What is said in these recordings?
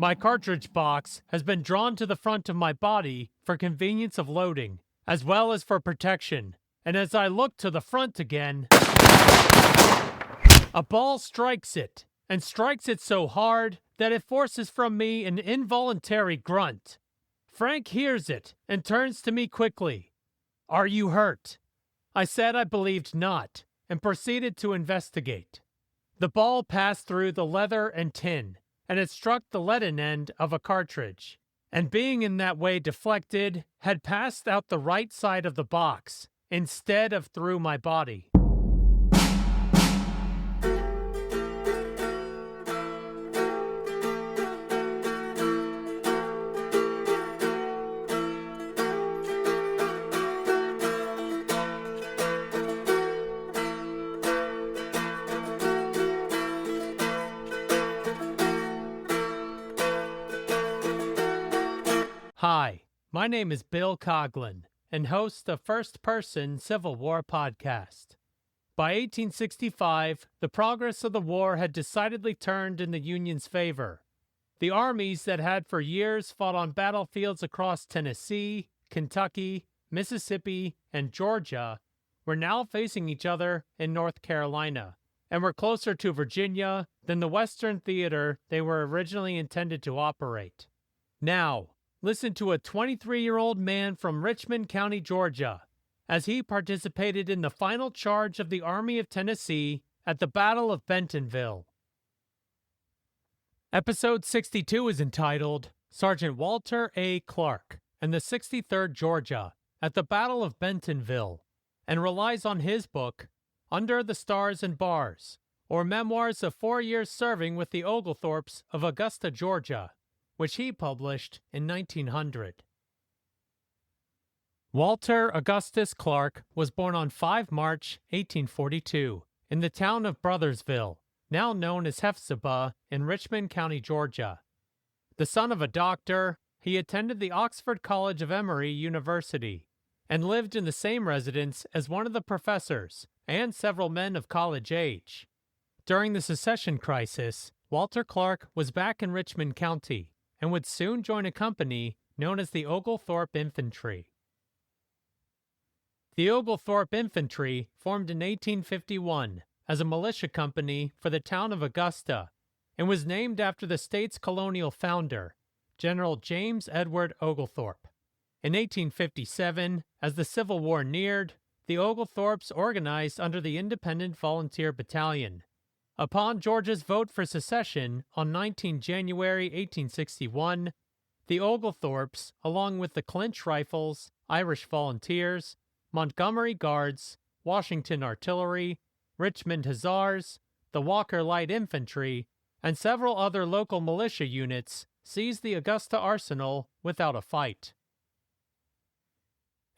My cartridge box has been drawn to the front of my body for convenience of loading, as well as for protection, and as I look to the front again, a ball strikes it, and strikes it so hard that it forces from me an involuntary grunt. Frank hears it and turns to me quickly. "Are you hurt?" I said I believed not, and proceeded to investigate. The ball passed through the leather and tin, and it struck the leaden end of a cartridge, and being in that way deflected, had passed out the right side of the box, instead of through my body. Hi, my name is Bill Coughlin, and host of First Person Civil War podcast. By 1865, the progress of the war had decidedly turned in the Union's favor. The armies that had for years fought on battlefields across Tennessee, Kentucky, Mississippi, and Georgia were now facing each other in North Carolina, and were closer to Virginia than the Western theater they were originally intended to operate. Now, listen to a 23-year-old man from Richmond County, Georgia, as he participated in the final charge of the Army of Tennessee at the Battle of Bentonville. Episode 62 is entitled Sergeant Walter A. Clark and the 63rd Georgia at the Battle of Bentonville, and relies on his book, Under the Stars and Bars, or Memoirs of 4 Years Serving with the Oglethorpes of Augusta, Georgia, which he published in 1900. Walter Augustus Clark was born on 5 March 1842 in the town of Brothersville, now known as Hephzibah, in Richmond County, Georgia. The son of a doctor, he attended the Oxford College of Emory University and lived in the same residence as one of the professors and several men of college age. During the secession crisis, Walter Clark was back in Richmond County and would soon join a company known as the Oglethorpe Infantry. The Oglethorpe Infantry formed in 1851 as a militia company for the town of Augusta and was named after the state's colonial founder, General James Edward Oglethorpe. In 1857, as the Civil War neared, the Oglethorpes organized under the Independent Volunteer Battalion. Upon Georgia's vote for secession on 19 January 1861, the Oglethorpes, along with the Clinch Rifles, Irish Volunteers, Montgomery Guards, Washington Artillery, Richmond Hussars, the Walker Light Infantry, and several other local militia units, seized the Augusta arsenal without a fight.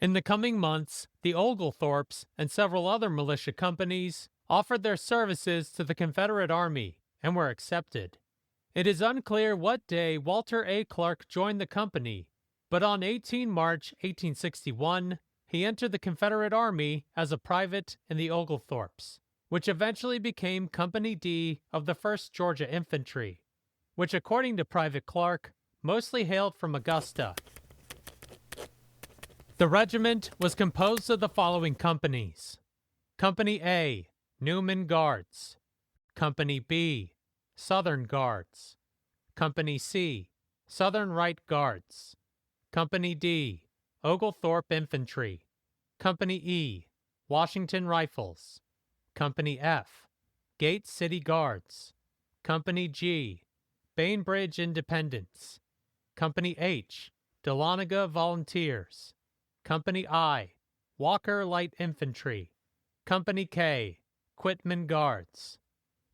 In the coming months, the Oglethorpes and several other militia companies offered their services to the Confederate Army and were accepted. It is unclear what day Walter A. Clark joined the company, but on 18 March 1861, he entered the Confederate Army as a private in the Oglethorpes, which eventually became Company D of the 1st Georgia Infantry, which, according to Private Clark, mostly hailed from Augusta. The regiment was composed of the following companies: Company A, Newman Guards; Company B, Southern Guards; Company C, Southern Right Guards; Company D, Oglethorpe Infantry; Company E, Washington Rifles; Company F, Gate City Guards; Company G, Bainbridge Independents; Company H, Dahlonega Volunteers; Company I, Walker Light Infantry; Company K, Quitman Guards.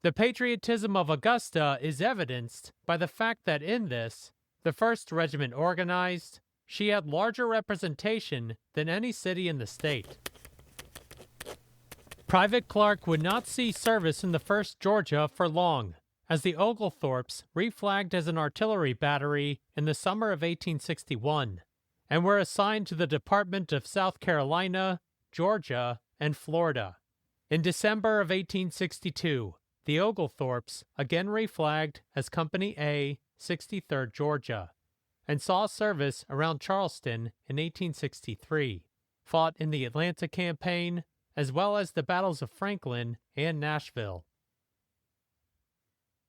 The patriotism of Augusta is evidenced by the fact that in this, the first regiment organized, she had larger representation than any city in the state. Private Clark would not see service in the 1st Georgia for long, as the Oglethorpes reflagged as an artillery battery in the summer of 1861, and were assigned to the Department of South Carolina, Georgia, and Florida. In December of 1862, the Oglethorpes again reflagged as Company A 63rd Georgia, and saw service around Charleston in 1863, fought in the Atlanta Campaign, as well as the battles of Franklin and Nashville.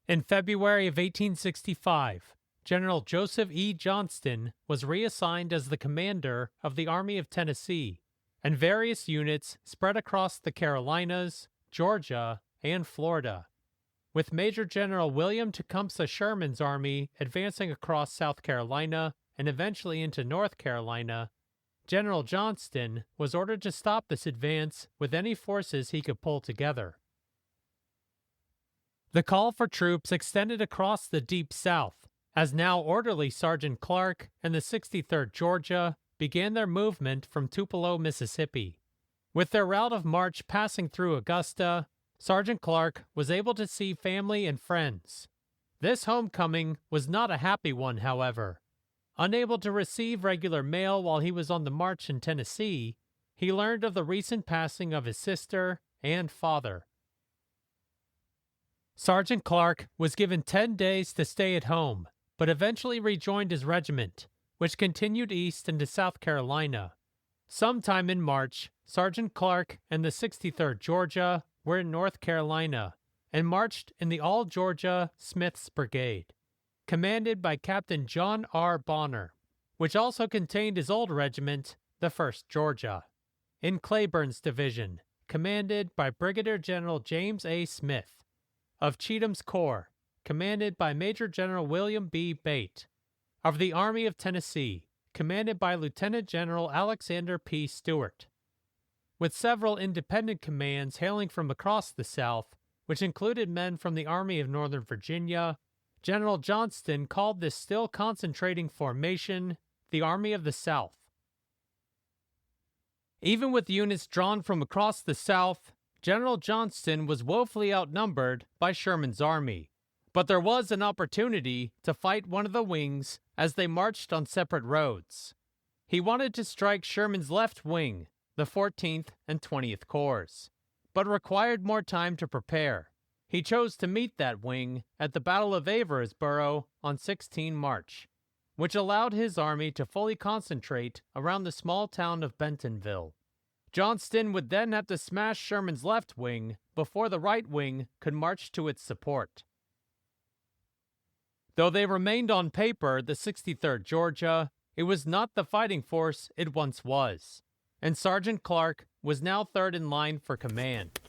In February of 1865, General Joseph E. Johnston was reassigned as the commander of the Army of Tennessee, and various units spread across the Carolinas, Georgia, and Florida, with Major General William Tecumseh Sherman's army advancing across South Carolina and eventually into North Carolina. General Johnston was ordered to stop this advance with any forces he could pull together. The call for troops extended across the Deep South, as now orderly Sergeant Clark and the 63rd Georgia began their movement from Tupelo, Mississippi. With their route of march passing through Augusta, Sergeant Clark was able to see family and friends. This homecoming was not a happy one, however. Unable to receive regular mail while he was on the march in Tennessee, he learned of the recent passing of his sister and father. Sergeant Clark was given 10 days to stay at home, but eventually rejoined his regiment, which continued east into South Carolina. Sometime in March, Sergeant Clark and the 63rd Georgia were in North Carolina and marched in the All-Georgia Smith's Brigade, commanded by Captain John R. Bonner, which also contained his old regiment, the 1st Georgia, in Cleburne's division, commanded by Brigadier General James A. Smith, of Cheatham's Corps, commanded by Major General William B. Bate, of the Army of Tennessee, commanded by Lieutenant General Alexander P. Stewart, with several independent commands hailing from across the South, which included men from the Army of Northern Virginia. General Johnston called this still concentrating formation the Army of the South. Even with units drawn from across the South, General Johnston was woefully outnumbered by Sherman's army, but there was an opportunity to fight one of the wings as they marched on separate roads. He wanted to strike Sherman's left wing, the 14th and 20th Corps, but required more time to prepare. He chose to meet that wing at the Battle of Aversboro on 16 March, which allowed his army to fully concentrate around the small town of Bentonville. Johnston would then have to smash Sherman's left wing before the right wing could march to its support. Though they remained on paper the 63rd Georgia, it was not the fighting force it once was, and Sergeant Clark was now third in line for command.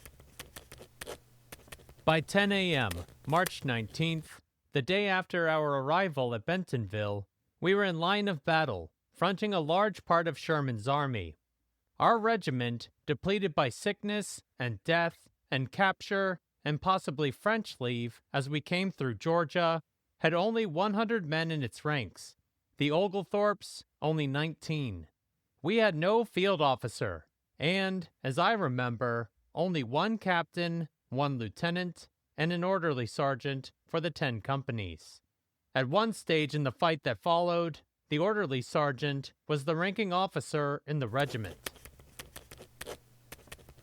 By 10 a.m., March 19th, the day after our arrival at Bentonville, we were in line of battle, fronting a large part of Sherman's army. Our regiment, depleted by sickness and death and capture and possibly French leave as we came through Georgia, had only 100 men in its ranks. The Oglethorpes, only 19. We had no field officer, and, as I remember, only one captain, one lieutenant, and an orderly sergeant for the 10 companies. At one stage in the fight that followed, the orderly sergeant was the ranking officer in the regiment.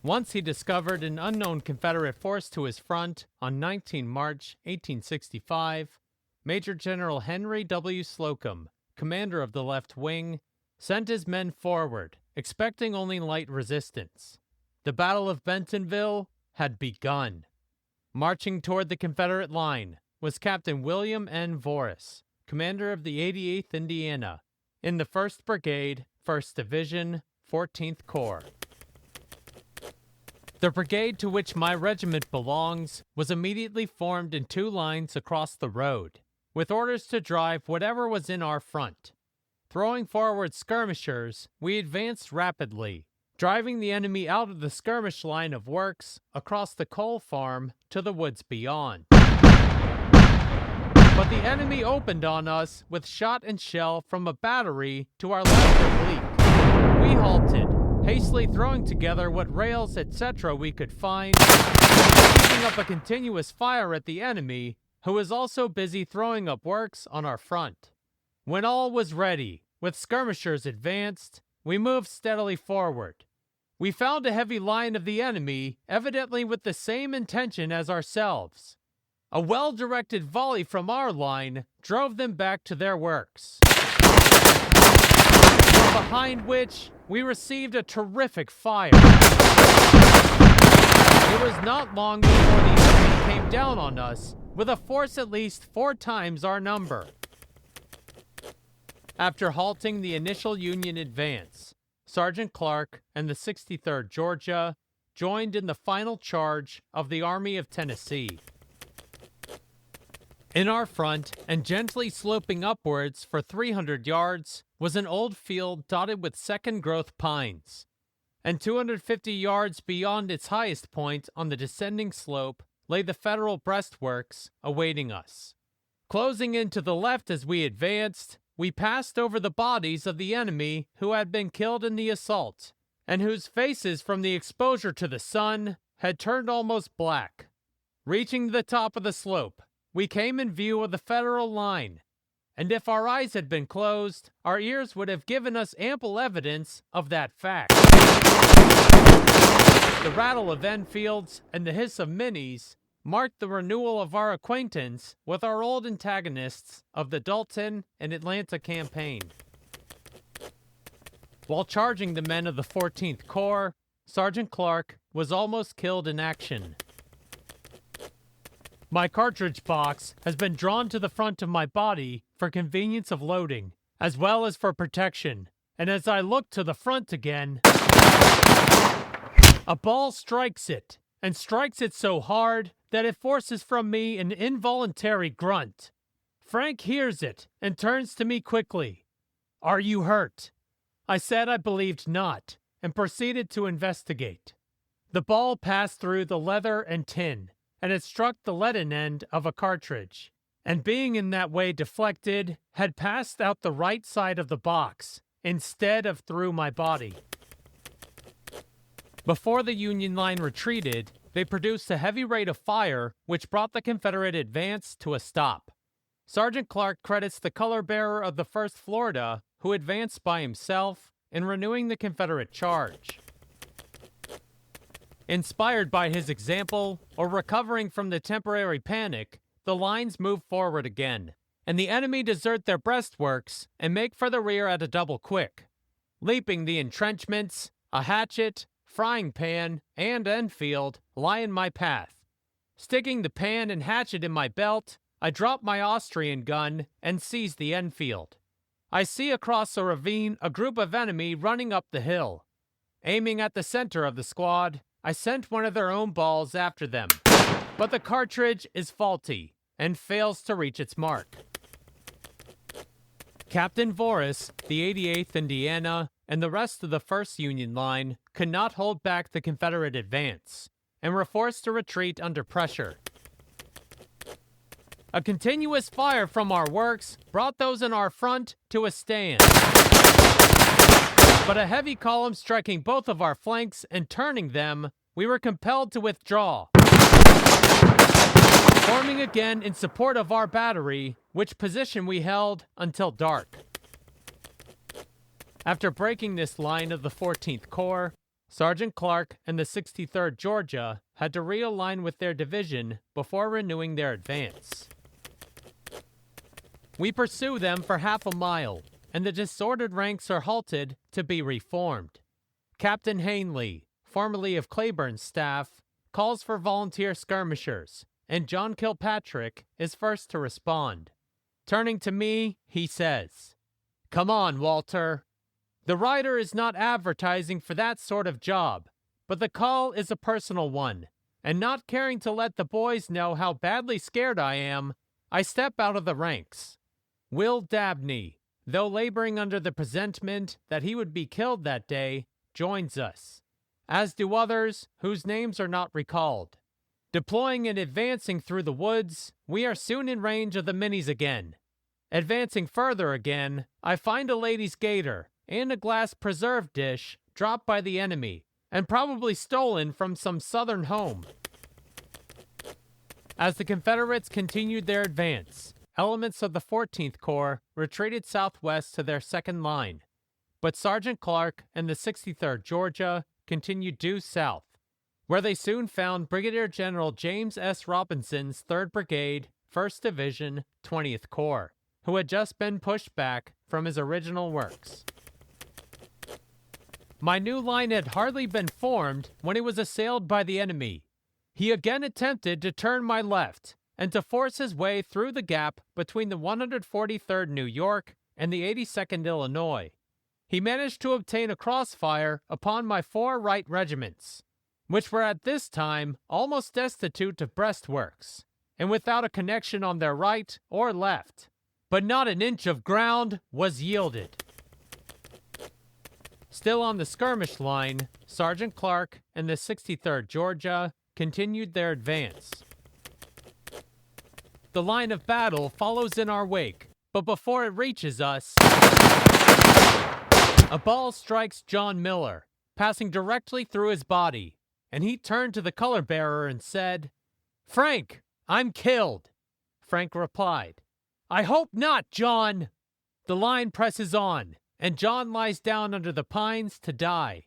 Once he discovered an unknown Confederate force to his front on 19 March 1865, Major General Henry W. Slocum, commander of the left wing, sent his men forward, expecting only light resistance. The Battle of Bentonville had begun. Marching toward the Confederate line was Captain William N. Vorris, commander of the 88th Indiana, in the 1st Brigade, 1st Division, 14th Corps. The brigade to which my regiment belongs was immediately formed in 2 lines across the road, with orders to drive whatever was in our front. Throwing forward skirmishers, we advanced rapidly, driving the enemy out of the skirmish line of works across the coal farm to the woods beyond. But the enemy opened on us with shot and shell from a battery to our left oblique. We halted, hastily throwing together what rails, etc. we could find, keeping up a continuous fire at the enemy, who was also busy throwing up works on our front. When all was ready, with skirmishers advanced, we moved steadily forward. We found a heavy line of the enemy, evidently with the same intention as ourselves. A well-directed volley from our line drove them back to their works, from behind which we received a terrific fire. It was not long before the enemy came down on us with a force at least 4 times our number. After halting the initial Union advance, Sergeant Clark and the 63rd Georgia joined in the final charge of the Army of Tennessee. In our front, and gently sloping upwards for 300 yards, was an old field dotted with second-growth pines, and 250 yards beyond its highest point on the descending slope lay the Federal breastworks awaiting us. Closing in to the left as we advanced, we passed over the bodies of the enemy who had been killed in the assault, and whose faces from the exposure to the sun had turned almost black. Reaching the top of the slope, we came in view of the Federal line, and if our eyes had been closed, our ears would have given us ample evidence of that fact. The rattle of Enfields and the hiss of minis marked the renewal of our acquaintance with our old antagonists of the Dalton and Atlanta campaign. While charging the men of the 14th Corps, Sergeant Clark was almost killed in action. My cartridge box has been drawn to the front of my body for convenience of loading, as well as for protection, and as I look to the front again, a ball strikes it, and strikes it so hard that it forces from me an involuntary grunt. Frank hears it and turns to me quickly. "Are you hurt?" I said I believed not, and proceeded to investigate. The ball passed through the leather and tin, and it struck the leaden end of a cartridge, and being in that way deflected, had passed out the right side of the box, instead of through my body. Before the Union line retreated, they produced a heavy rate of fire which brought the Confederate advance to a stop. Sergeant Clark credits the color bearer of the 1st Florida, who advanced by himself, in renewing the Confederate charge. Inspired by his example, or recovering from the temporary panic, the lines move forward again, and the enemy desert their breastworks and make for the rear at a double quick. Leaping the entrenchments, a hatchet, frying pan, and Enfield lie in my path. Sticking the pan and hatchet in my belt, I drop my Austrian gun and seize the Enfield. I see across a ravine a group of enemy running up the hill. Aiming at the center of the squad, I sent one of their own balls after them, but the cartridge is faulty and fails to reach its mark. Captain Voris, the 88th Indiana, and the rest of the 1st Union line could not hold back the Confederate advance, and were forced to retreat under pressure. A continuous fire from our works brought those in our front to a stand, but a heavy column striking both of our flanks and turning them, we were compelled to withdraw, forming again in support of our battery, which position we held until dark. After breaking this line of the 14th Corps, Sergeant Clark and the 63rd Georgia had to realign with their division before renewing their advance. We pursue them for half a mile, and the disordered ranks are halted to be reformed. Captain Hanley, formerly of Cleburne's staff, calls for volunteer skirmishers, and John Kilpatrick is first to respond. Turning to me, he says, "Come on, Walter." The writer is not advertising for that sort of job, but the call is a personal one, and not caring to let the boys know how badly scared I am, I step out of the ranks. Will Dabney, though laboring under the presentiment that he would be killed that day, joins us, as do others whose names are not recalled. Deploying and advancing through the woods, we are soon in range of the minis again. Advancing further again, I find a lady's gaiter and a glass preserve dish dropped by the enemy, and probably stolen from some southern home. As the Confederates continued their advance, elements of the 14th Corps retreated southwest to their second line, but Sergeant Clark and the 63rd Georgia continued due south. where they soon found Brigadier General James S. Robinson's 3rd Brigade, 1st Division, 20th Corps, who had just been pushed back from his original works. My new line had hardly been formed when it was assailed by the enemy. He again attempted to turn my left and to force his way through the gap between the 143rd New York and the 82nd Illinois. He managed to obtain a crossfire upon my 4 right regiments, which were at this time almost destitute of breastworks, and without a connection on their right or left. But not an inch of ground was yielded. Still on the skirmish line, Sergeant Clark and the 63rd Georgia continued their advance. The line of battle follows in our wake, but before it reaches us, a ball strikes John Miller, passing directly through his body, and he turned to the color bearer and said, "Frank, I'm killed." Frank replied, "I hope not, John." The line presses on, and John lies down under the pines to die.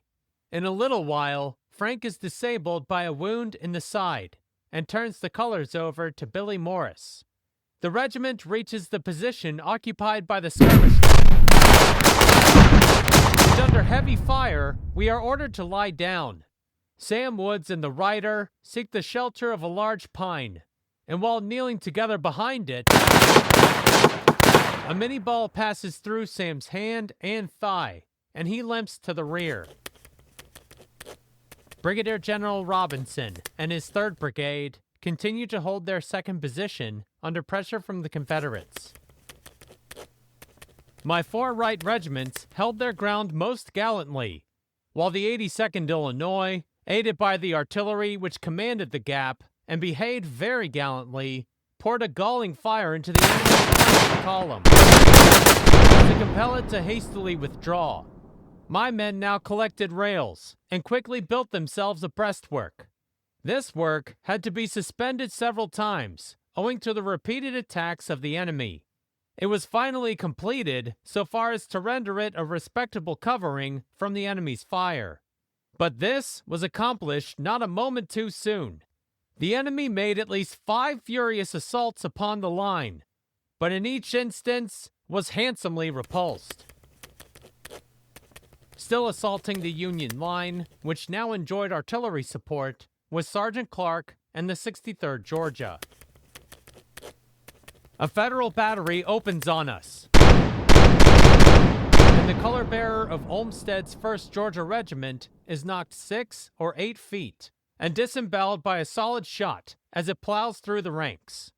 In a little while, Frank is disabled by a wound in the side and turns the colors over to Billy Morris. The regiment reaches the position occupied by the skirmish line, and under heavy fire, we are ordered to lie down. Sam Woods and the rider seek the shelter of a large pine, and while kneeling together behind it, a mini ball passes through Sam's hand and thigh, and he limps to the rear. Brigadier General Robinson and his 3rd Brigade continue to hold their 2nd position under pressure from the Confederates. My 4 right regiments held their ground most gallantly, while the 82nd Illinois, aided by the artillery which commanded the gap and behaved very gallantly, poured a galling fire into the enemy's column to compel it to hastily withdraw. My men now collected rails and quickly built themselves a breastwork. This work had to be suspended several times, owing to the repeated attacks of the enemy. It was finally completed so far as to render it a respectable covering from the enemy's fire. But this was accomplished not a moment too soon. The enemy made at least 5 furious assaults upon the line, but in each instance was handsomely repulsed. Still assaulting the Union line, which now enjoyed artillery support, was Sergeant Clark and the 63rd Georgia. A Federal battery opens on us, and the color bearer of Olmsted's 1st Georgia Regiment is knocked 6 or 8 feet and disemboweled by a solid shot as it plows through the ranks.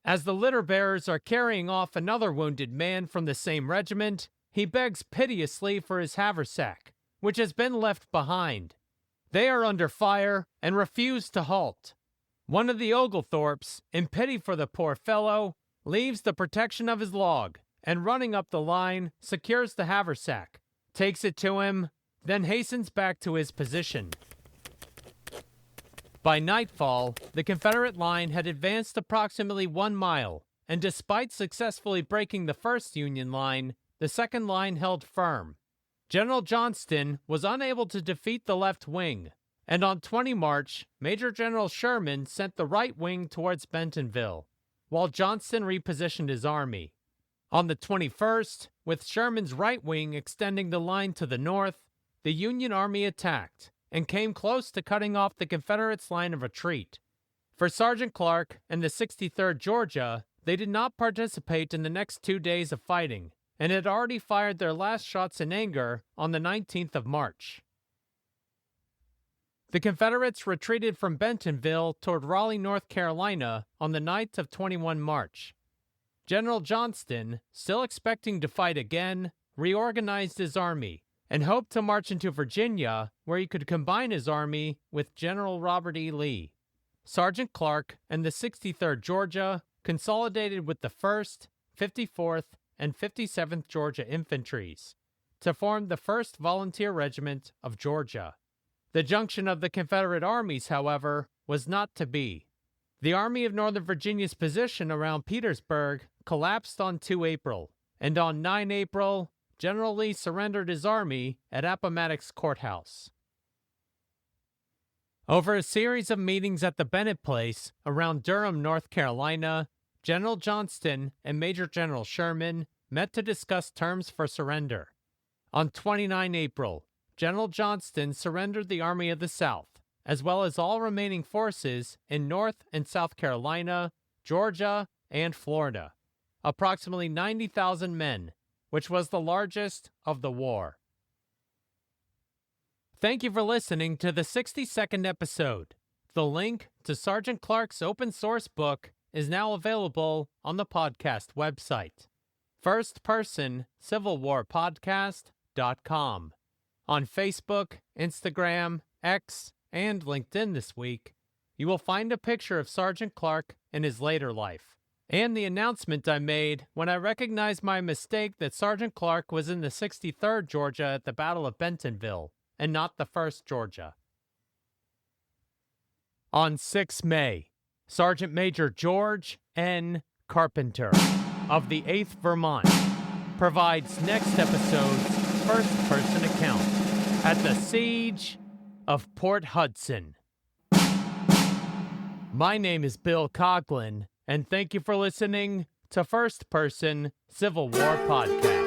As the litter bearers are carrying off another wounded man from the same regiment, he begs piteously for his haversack, which has been left behind. They are under fire and refuse to halt. One of the Oglethorpes, in pity for the poor fellow, leaves the protection of his log and, running up the line, secures the haversack, takes it to him, then hastens back to his position. By nightfall, the Confederate line had advanced approximately 1 mile, and despite successfully breaking the 1st Union line, the 2nd line held firm. General Johnston was unable to defeat the left wing, and on 20 March, Major General Sherman sent the right wing towards Bentonville, while Johnston repositioned his army. On the 21st, with Sherman's right wing extending the line to the north, the Union Army attacked and came close to cutting off the Confederates' line of retreat. For Sergeant Clark and the 63rd Georgia, they did not participate in the next 2 days of fighting, and had already fired their last shots in anger on the 19th of March. The Confederates retreated from Bentonville toward Raleigh, North Carolina on the night of 21 March. General Johnston, still expecting to fight again, reorganized his army and hoped to march into Virginia, where he could combine his army with General Robert E. Lee. Sergeant Clark and the 63rd Georgia consolidated with the 1st, 54th, and 57th Georgia Infantries to form the 1st Volunteer Regiment of Georgia. The junction of the Confederate armies, however, was not to be. The Army of Northern Virginia's position around Petersburg collapsed on 2 April, and on 9 April, General Lee surrendered his army at Appomattox Courthouse. Over a series of meetings at the Bennett Place around Durham, North Carolina, General Johnston and Major General Sherman met to discuss terms for surrender. On 29 April, General Johnston surrendered the Army of the South, as well as all remaining forces in North and South Carolina, Georgia, and Florida, approximately 90,000 men, which was the largest of the war. Thank you for listening to the 62nd episode. The link to Sergeant Clark's open source book is now available on the podcast website, firstpersoncivilwarpodcast.com. On Facebook, Instagram, X, and LinkedIn this week, you will find a picture of Sergeant Clark in his later life, and the announcement I made when I recognized my mistake that Sergeant Clark was in the 63rd Georgia at the Battle of Bentonville, and not the 1st Georgia. On 6 May, Sergeant Major George N. Carpenter of the 8th Vermont provides next episode's first-person account at the Siege of Port Hudson. My name is Bill Coughlin, and thank you for listening to First Person Civil War Podcast.